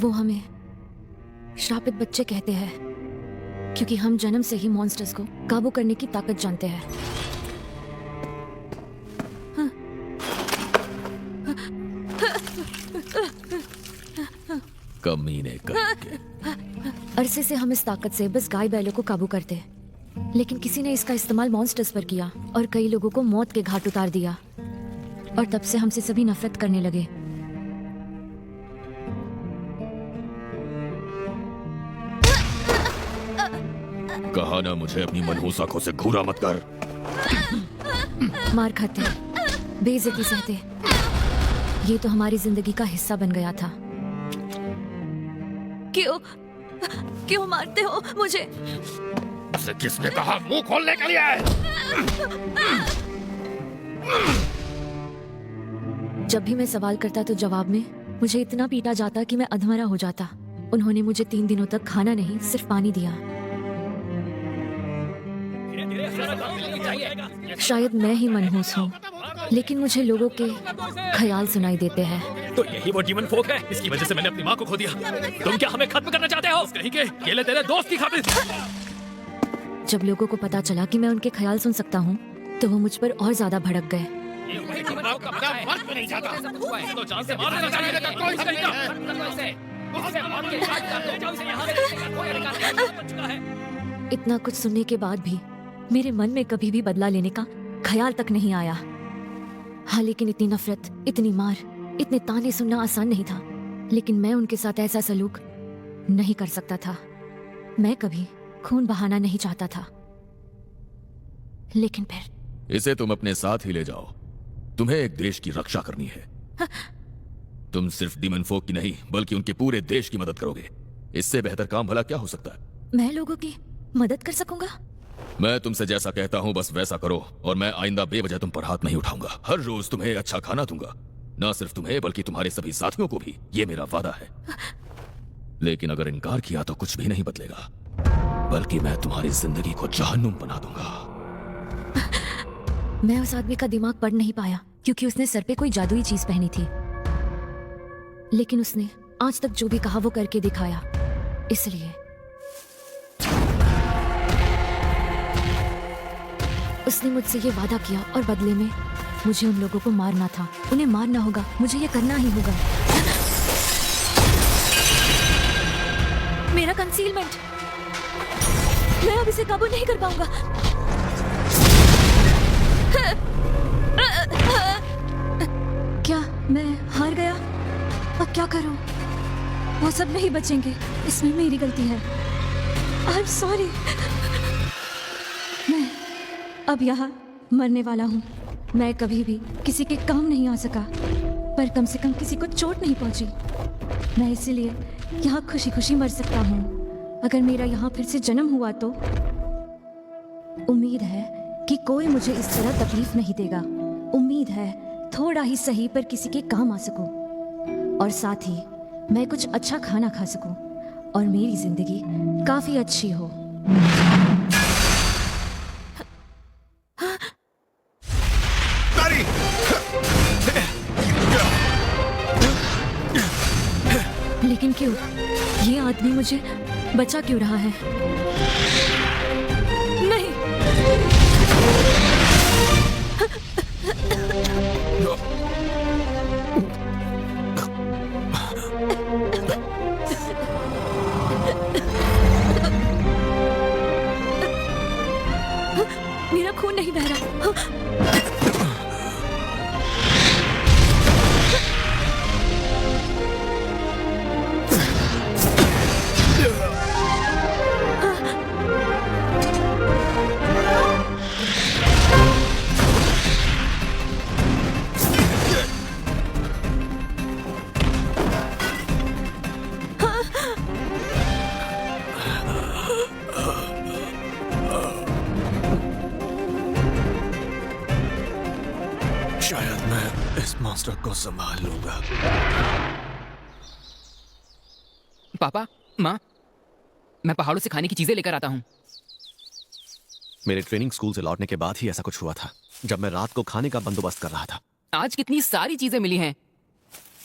वो हमें श्रापित बच्चे कहते हैं क्योंकि हम जन्म से ही मॉन्स्टर्स को काबू करने की ताकत जानते हैं। कमीने करके। अरसे से हम इस ताकत से बस गाय बैलों को काबू करते, लेकिन किसी ने इसका इस्तेमाल मॉन्स्टर्स पर किया और कई लोगों को मौत के घाट उतार दिया, और तब से हमसे सभी नफरत करने लगे। कहा ना मुझे अपनी मनहूस आंखों से घूरा मत कर। मार खाते, बेइज्जती सहते, ये तो हमारी जिंदगी का हिस्सा बन गया था। क्यों क्यों मारते हो मुझे? उसे किसने कहा मुंह खोलने के लिए? जब भी मैं सवाल करता तो जवाब में मुझे इतना पीटा जाता कि मैं अधमरा हो जाता। उन्होंने मुझे 3 दिनों तक खाना नहीं, सिर्फ पानी दिया। शायद मैं ही मनहूस हूँ, लेकिन मुझे लोगों के ख्याल सुनाई देते हैं। तो यही वो डीमन फोक है, इसकी वजह से मैंने अपनी माँ को खो दिया। तुम क्या हमें खत्म करना चाहते हो? कहीं के केले तेरे दोस्त की खातिर। जब लोगों को पता चला कि मैं उनके ख्याल सुन सकता हूँ, तो वो मुझ पर और ज्यादा भड़क गए। इतना कुछ सुनने के बाद भी मेरे मन में कभी भी बदला लेने का ख्याल तक नहीं आया। हाँ, लेकिन इतनी नफरत, इतनी मार, इतने ताने सुनना आसान नहीं था। लेकिन मैं उनके साथ ऐसा सलूक नहीं कर सकता था। मैं कभी खून बहाना नहीं चाहता था। लेकिन फिर इसे तुम अपने साथ ही ले जाओ। तुम्हें एक देश की रक्षा करनी है। तुम सिर्फ डीमन फोक की नहीं, बल्कि उनके पूरे देश की मदद करोगे। इससे बेहतर काम भला क्या हो सकता है? मैं लोगों की मदद कर सकूंगा? मैं तुमसे जैसा कहता हूँ बस वैसा करो, और मैं आइंदा बेवजह तुम पर हाथ नहीं उठाऊंगा। हर रोज तुम्हें अच्छा खाना दूंगा, ना सिर्फ तुम्हें बल्कि तुम्हारे सभी साथियों को भी। ये मेरा वादा है। लेकिन अगर इनकार किया तो कुछ भी नहीं बदलेगा, बल्कि मैं तुम्हारी जिंदगी को जहन्नुम बना दूंगा। मैं उस आदमी का दिमाग पढ़ नहीं पाया क्योंकि उसने सर पे कोई जादुई चीज पहनी थी। लेकिन उसने आज तक जो भी कहा वो करके दिखाया। इसलिए उसने मुझसे ये वादा किया और बदले में मुझे उन लोगों को मारना था। उन्हें मारना होगा, मुझे ये करना ही होगा। मेरा कंसीलमेंट, मैं अब इसे काबू नहीं कर पाऊंगा। क्या मैं हार गया? अब क्या करूं? वो सब नहीं बचेंगे, इसमें मेरी गलती है। I am sorry. मैं अब यहाँ मरने वाला हूँ। मैं कभी भी किसी के काम नहीं आ सका, पर कम से कम किसी को चोट नहीं पहुंची। मैं इसीलिए यहाँ खुशी खुशी मर सकता हूँ। अगर मेरा यहाँ फिर से जन्म हुआ तो उम्मीद है कि कोई मुझे इस तरह तकलीफ नहीं देगा। उम्मीद है थोड़ा ही सही पर किसी के काम आ सकूं, और साथ ही मैं कुछ अच्छा खाना खा सकूं और मेरी जिंदगी काफी अच्छी हो। लेकिन क्यों? ये आदमी मुझे बचा क्यों रहा है? नहीं। मेरा खून नहीं बह रहा। शायद मैं इस मॉन्स्टर को संभाल लूंगा। पापा, माँ, मैं पहाड़ों से खाने की चीजें लेकर आता हूँ। मेरे ट्रेनिंग स्कूल से लौटने के बाद ही ऐसा कुछ हुआ था, जब मैं रात को खाने का बंदोबस्त कर रहा था। आज कितनी सारी चीजें मिली हैं।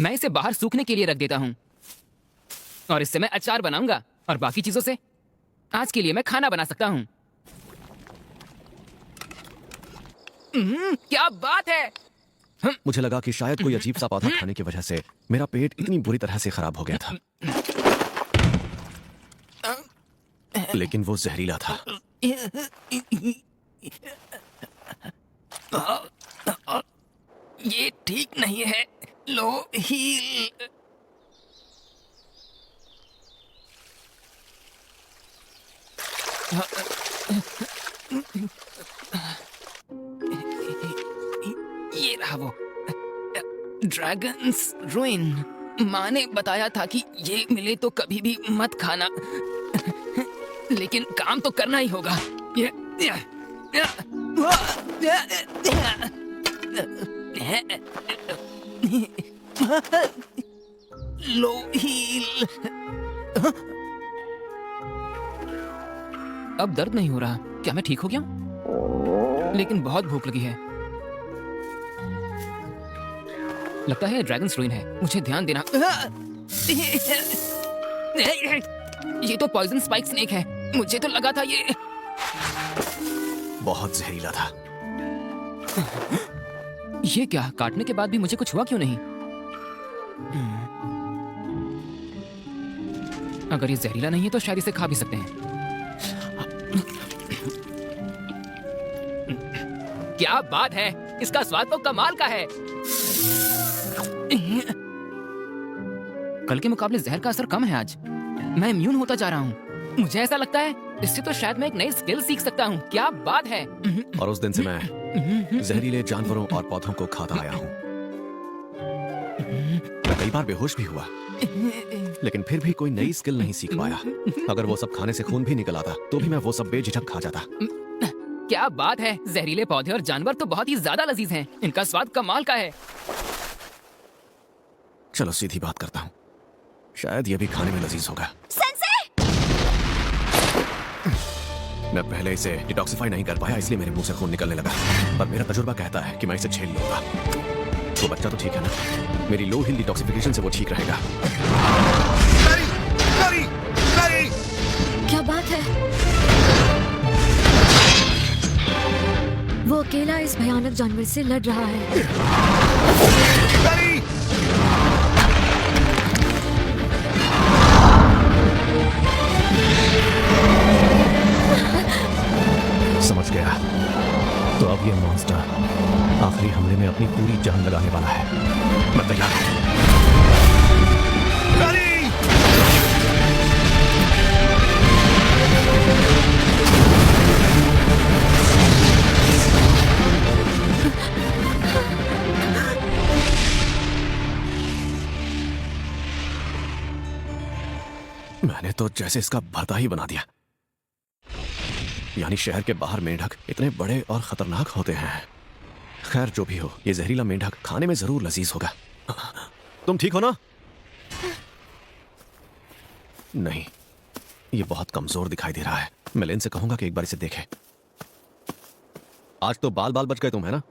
मैं इसे बाहर सूखने के लिए रख देता हूँ। और इससे मैं अचार बनाऊंगा और बाकी चीजों से आज के लिए मैं खाना बना सकता हूँ। क्या बात है। मुझे लगा कि शायद कोई अजीब सा पौधा खाने की वजह से मेरा पेट इतनी बुरी तरह से खराब हो गया था, लेकिन वो जहरीला था। ये ठीक नहीं है। लो हील। ये रहा वो ड्रैगन्स रुइन। माँ ने बताया था कि ये मिले तो कभी भी मत खाना, लेकिन काम तो करना ही होगा। लो हील। अब दर्द नहीं हो रहा। क्या मैं ठीक हो गया? लेकिन बहुत भूख लगी है। लगता है ड्रैगन्स रुइन है। मुझे ध्यान देना। ये तो पॉइजन स्पाइक स्नेक है। मुझे तो लगा था ये बहुत जहरीला था। ये क्या? काटने के बाद भी मुझे कुछ हुआ क्यों नहीं? अगर ये जहरीला नहीं है तो शायद इसे खा भी सकते हैं। क्या बात है, इसका स्वाद तो कमाल का है। कल के मुकाबले जहर का असर कम है आज। मैं इम्यून होता जा रहा हूँ। मुझे ऐसा लगता है इससे तो शायद मैं एक नई स्किल सीख सकता हूँ। क्या बात है। और उस दिन से मैं जहरीले जानवरों और पौधों को खाता आया हूँ। मैं कई बार बेहोश भी हुआ, लेकिन फिर भी कोई नई स्किल नहीं सीख पाया। अगर वो सब खाने से खून भी निकल आता तो भी मैं वो सब बेझिझक खा जाता। क्या बात है। जहरीले पौधे और जानवर तो बहुत ही ज्यादा लजीज हैं। इनका स्वाद कमाल का है। चलो सीधी बात करता हूँ, शायद ये भी खाने में लजीज होगा। मैं पहले इसे डिटॉक्सिफाई नहीं कर पाया, इसलिए मेरे मुंह से खून निकलने लगा। पर मेरा तजुर्बा कहता है कि मैं इसे झेल लूंगा। तो बच्चा तो ठीक है ना? मेरी लो हिल डिटॉक्सिफिकेशन से वो ठीक रहेगा। क्या बात है? वो अकेला इस भयानक जानवर से लड़ रहा है। समझ गया। तो अब ये मॉन्स्टर आखिरी हमले में अपनी पूरी जान लगाने वाला है। मैं तैयार हूं। मैंने तो जैसे इसका भरता ही बना दिया। यानी शहर के बाहर मेंढक इतने बड़े और खतरनाक होते हैं। खैर जो भी हो, ये जहरीला मेंढक खाने में जरूर लजीज होगा। तुम ठीक हो ना? नहीं, ये बहुत कमजोर दिखाई दे रहा है। मैं लेन से कहूंगा कि एक बार इसे देखे। आज तो बाल बाल बच गए तुम, है ना?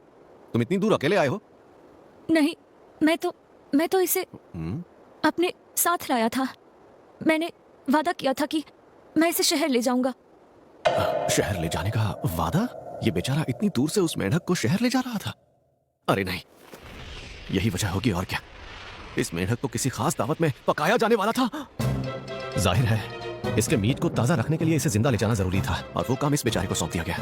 तुम इतनी दूर अकेले आए हो? नहीं, मैं तो इसे अपने साथ लाया था। मैंने वादा किया था कि मैं इसे शहर ले जाऊंगा। शहर ले जाने का वादा? ये बेचारा इतनी दूर से उस मेंढक को शहर ले जा रहा था? अरे नहीं, यही वजह होगी और क्या। इस मेंढक को किसी खास दावत में पकाया जाने वाला था। जाहिर है इसके मीट को ताजा रखने के लिए इसे जिंदा ले जाना जरूरी था, और वो काम इस बेचारे को सौंप दिया गया।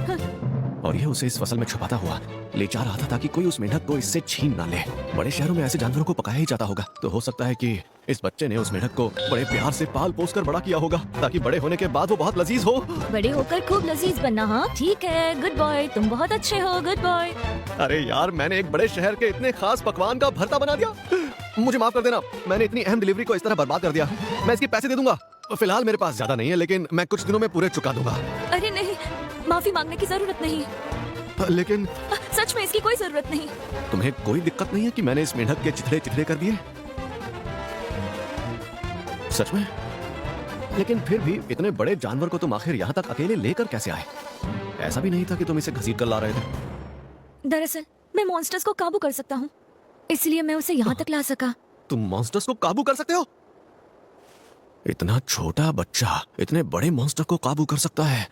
और ये उसे इस फसल में छुपाता हुआ ले जा रहा था ताकि कोई उस मेंढक को इससे छीन ना ले। बड़े शहरों में ऐसे जानवरों को पकाया ही जाता होगा, तो हो सकता है कि इस बच्चे ने उस मेंढक को बड़े प्यार से पाल पोस कर बड़ा किया होगा ताकि बड़े होने के बाद वो बहुत लजीज हो। बड़े होकर खूब लजीज बनना। हाँ ठीक है, गुड बॉय, तुम बहुत अच्छे हो, गुड बॉय। अरे यार, मैंने एक बड़े शहर के इतने खास पकवान का भरता बना दिया। मुझे माफ कर देना, मैंने इतनी अहम डिलीवरी को इस तरह बर्बाद कर दिया। मैं इसके पैसे दे दूंगा। फिलहाल मेरे पास ज्यादा नहीं है, लेकिन मैं कुछ दिनों में पूरे चुका दूंगा। अरे नहीं, माफी मांगने की जरूरत नहीं। लेकिन सच में इसकी कोई जरूरत नहीं। तुम्हें कोई दिक्कत नहीं है कि मैंने इस मेंढक के चिथड़े चिथड़े कर दिए? सच में? लेकिन फिर भी इतने बड़े जानवर को तुम आखिर यहाँ तक अकेले लेकर कैसे आए? ऐसा भी नहीं था कि तुम इसे घसीट कर ला रहे थे। दरअसल मैं मॉन्स्टर्स को काबू कर सकता हूँ, इसलिए मैं उसे यहाँ तक ला सका। तुम मॉन्स्टर्स को काबू कर सकते हो? इतना छोटा बच्चा इतने बड़े मॉन्स्टर को काबू कर सकता है।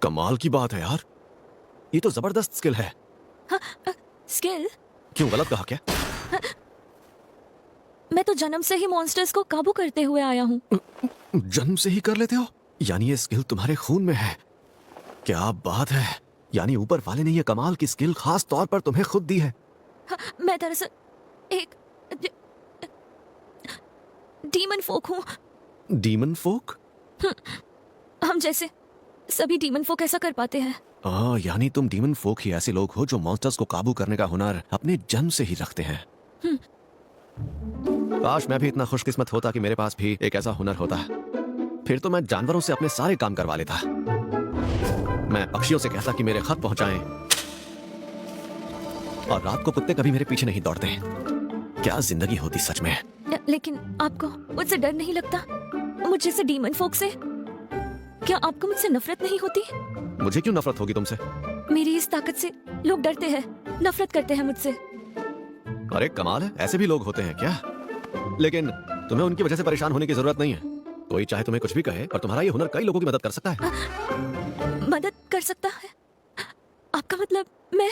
कमाल की बात है यार, ये तो जबरदस्त स्किल है। स्किल? क्यों, गलत कहा क्या? मैं तो जन्म से ही मॉन्स्टर्स को काबू करते हुए आया हूँ। जन्म से ही कर लेते हो? यानी ये स्किल तुम्हारे खून में है। क्या बात है, यानी ऊपर वाले ने ये कमाल की स्किल खास तौर पर तुम्हें खुद दी है। मैं दरअसल एक डीमन फोक हूँ। डीमन फोक? हम जैसे सभी डीमन फोक ऐसा कर पाते हैं। यानी तुम डीमन फोक ही ऐसे लोग हो जो मॉन्स्टर्स को काबू करने का हुनर अपने जन्म से ही रखते हैं। काश मैं भी इतना खुशकिस्मत होता कि मेरे पास भी एक ऐसा हुनर होता। फिर तो मैं जानवरों से अपने सारे काम करवा लेता। मैं पक्षियों से कहता कि मेरे खत पहुंचाएं, और रात को कुत्ते कभी मेरे पीछे नहीं दौड़ते। क्या जिंदगी होती सच में। लेकिन आपको मुझसे डर नहीं लगता? मुझ जैसे डीमन फोक से? क्या आपको मुझसे नफरत नहीं होती? मुझे क्यों नफरत होगी तुमसे? मेरी इस ताकत से लोग डरते हैं, नफरत करते हैं मुझसे। अरे कमाल है, ऐसे भी लोग होते हैं क्या? लेकिन तुम्हें उनकी वजह से परेशान होने की जरूरत नहीं है। कोई चाहे तुम्हें कुछ भी कहे, पर तुम्हारा ये हुनर कई लोगों की मदद कर सकता है। मदद कर सकता है? आपका मतलब मैं?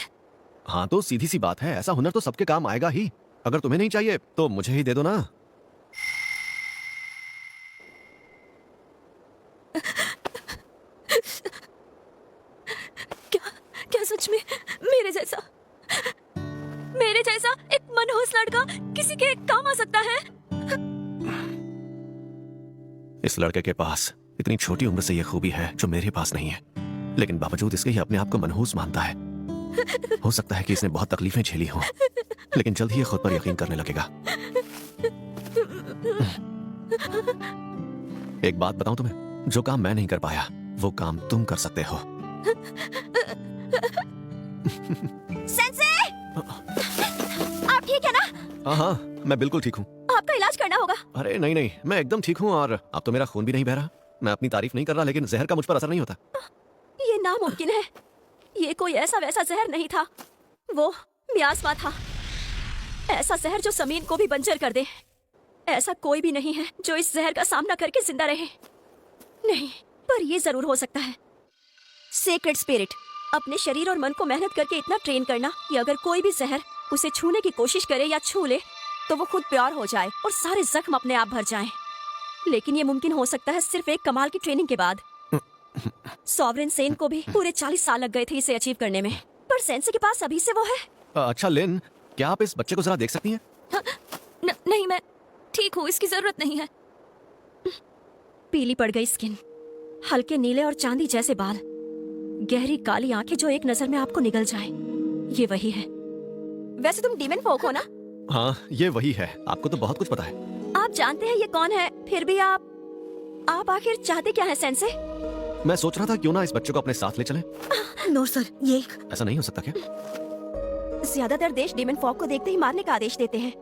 हाँ, तो सीधी सी बात है, ऐसा हुनर तो सबके काम आएगा ही। अगर तुम्हें नहीं चाहिए तो मुझे ही दे दो ना। क्या सच में मेरे जैसा एक मनहूस लड़का किसी के काम आ सकता है? इस लड़के के पास इतनी छोटी उम्र से ये खूबी है जो मेरे पास नहीं है, लेकिन बावजूद इसके ये अपने आप को मनहूस मानता है। हो सकता है कि इसने बहुत तकलीफें झेली हों, लेकिन जल्द ही ये खुद पर यकीन करने लगेगा। एक बात बताऊं तुम्हें, जो काम मैं नहीं कर पाया वो काम तुम कर सकते हो। सेंसे! आप ठीक है ना? हाँ, मैं बिल्कुल ठीक हूँ। आपका इलाज करना होगा। अरे नहीं नहीं, मैं एकदम ठीक हूँ, और अब तो मेरा खून भी नहीं बह रहा। मैं अपनी तारीफ नहीं कर रहा, लेकिन जहर का मुझ पर असर नहीं होता। ये नामुमकिन है। ये कोई ऐसा वैसा जहर नहीं था, वो मियास्मा था। ऐसा जहर जो जमीन को भी बंजर कर दे। ऐसा कोई भी नहीं है जो इस जहर का सामना करके जिंदा रहे। नहीं, पर ये जरूर हो सकता है। सेक्रेड स्पिरिट, अपने शरीर और मन को मेहनत करके इतना ट्रेन करना कि अगर कोई भी जहर उसे छूने की कोशिश करे या छू ले तो वो खुद प्योर हो जाए और सारे जख्म अपने आप भर जाएं। लेकिन ये मुमकिन हो सकता है सिर्फ एक कमाल की ट्रेनिंग के बाद। सॉवरेन सेन को भी पूरे 40 साल लग गए थे इसे अचीव करने में, पर सेंसे के पास अभी से वो है। अच्छा लिन, क्या आप इस बच्चे को जरा देख सकती हैं? नहीं, मैं ठीक हूँ, इसकी जरूरत नहीं है। पीली पड़ गई स्किन, हल्के नीले और चांदी जैसे बाल, गहरी काली आंखें जो एक नजर में आपको निगल जाए। ये वही है। वैसे तुम डीमन फोक हो ना? हाँ, ये वही है। आपको तो बहुत कुछ पता है। आप जानते हैं ये कौन है, फिर भी आप आखिर चाहते क्या है सेंसे? मैं सोच रहा था क्यों ना इस बच्चे को अपने साथ ले चलें। नो सर, ये ऐसा नहीं हो सकता क्या? ज्यादातर देश डीमन फॉक को देखते ही मारने का आदेश देते हैं।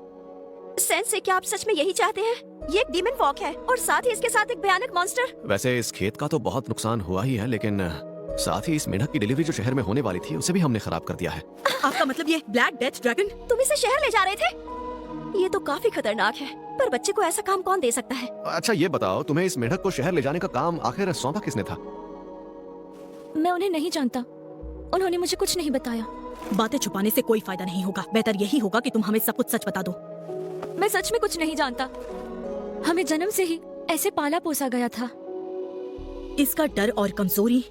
सेंसे, क्या आप सच में यही चाहते हैं? ये एक डीमन फॉक है और साथ ही इसके साथ एक भयानक मॉन्स्टर। वैसे इस खेत का तो बहुत नुकसान हुआ ही है, लेकिन साथ ही इस मेंढक की डिलीवरी जो शहर में होने वाली थी उसे भी हमने खराब कर दिया है। आपका मतलब ये ब्लैक डेथ ड्रैगन? तुम इसे शहर ले जा रहे थे? ये तो काफी खतरनाक है, पर बच्चे को ऐसा काम कौन दे सकता है? अच्छा ये बताओ, तुम्हें इस मेंढक को शहर ले जाने का काम आखिर सौंपा किसने था? मैं उन्हें नहीं जानता, उन्होंने मुझे कुछ नहीं बताया। बातें छुपाने से कोई फायदा नहीं होगा। बेहतर यही होगा कि तुम हमें सब कुछ सच बता दो। मैं सच में कुछ नहीं जानता। हमें जन्म से ही ऐसे पाला पोसा गया था। इसका डर और कमजोरी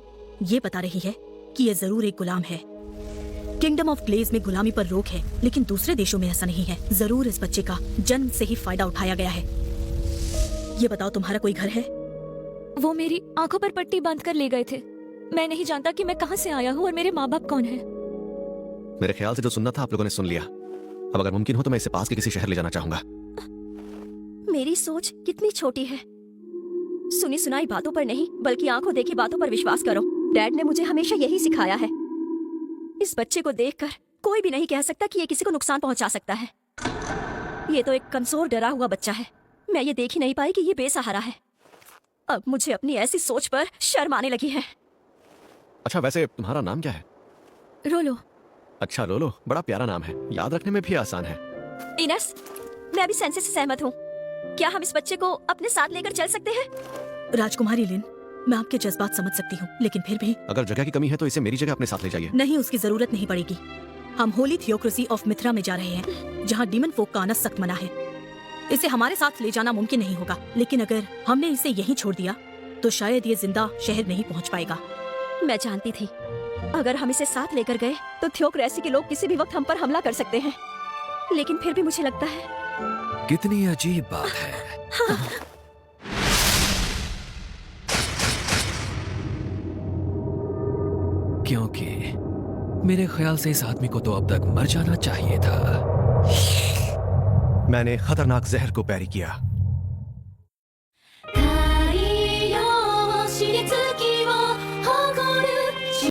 ये बता रही है कि ये जरूर एक गुलाम है। किंगडम ऑफ ग्लेज में गुलामी पर रोक है, लेकिन दूसरे देशों में ऐसा नहीं है। जरूर इस बच्चे का जन्म से ही फायदा उठाया गया है। ये बताओ, तुम्हारा कोई घर है? वो मेरी आंखों पर पट्टी बांध कर ले गए थे। मैं नहीं जानता कि मैं कहां से आया हूँ और मेरे माँ बाप कौन है। मेरे ख्याल से जो सुनना था आप लोगों ने सुन लिया। अब अगर मुमकिन हो तो मैं इसे पास के किसी शहर ले जाना चाहूंगा। मेरी सोच कितनी छोटी है। सुनी सुनाई बातों पर नहीं, बल्कि आंखों देखी बातों पर विश्वास करो। डैड ने मुझे हमेशा यही सिखाया है। इस बच्चे को देखकर कोई भी नहीं कह सकता कि ये किसी को नुकसान पहुंचा सकता है। ये तो एक कमजोर डरा हुआ बच्चा है। मैं ये देख ही नहीं पाई कि ये बेसहारा है। अब मुझे अपनी ऐसी सोच पर शर्म आने लगी है। अच्छा, वैसे तुम्हारा नाम क्या है? रोलो। अच्छा रोलो, बड़ा प्यारा नाम है, याद रखने में भी आसान है। इनेस, मैं अभी सेंसे से सहमत हूँ। क्या हम इस बच्चे को अपने साथ लेकर चल सकते हैं? राजकुमारी लिन, मैं आपके जज्बात समझ सकती हूँ, लेकिन फिर भी अगर जगह की कमी है तो इसे मेरी जगह अपने साथ ले जाइए। नहीं, उसकी जरूरत नहीं पड़ेगी। हम होली थियोक्रेसी ऑफ मिथ्रा में जा रहे हैं, जहाँ डीमन फोक का आना सख्त मना है। इसे हमारे साथ ले जाना मुमकिन नहीं होगा, लेकिन अगर हमने इसे यहीं छोड़ दिया तो शायद ये जिंदा शहर नहीं पहुँच पाएगा। मैं जानती थी अगर हम इसे साथ लेकर गए तो थियोक्रेसी के लोग किसी भी वक्त हम पर हमला कर सकते हैं, लेकिन फिर भी मुझे लगता है कितनी अजीब बात है। क्योंकि मेरे ख्याल से इस आदमी को तो अब तक मर जाना चाहिए था। मैंने खतरनाक जहर को पैरी किया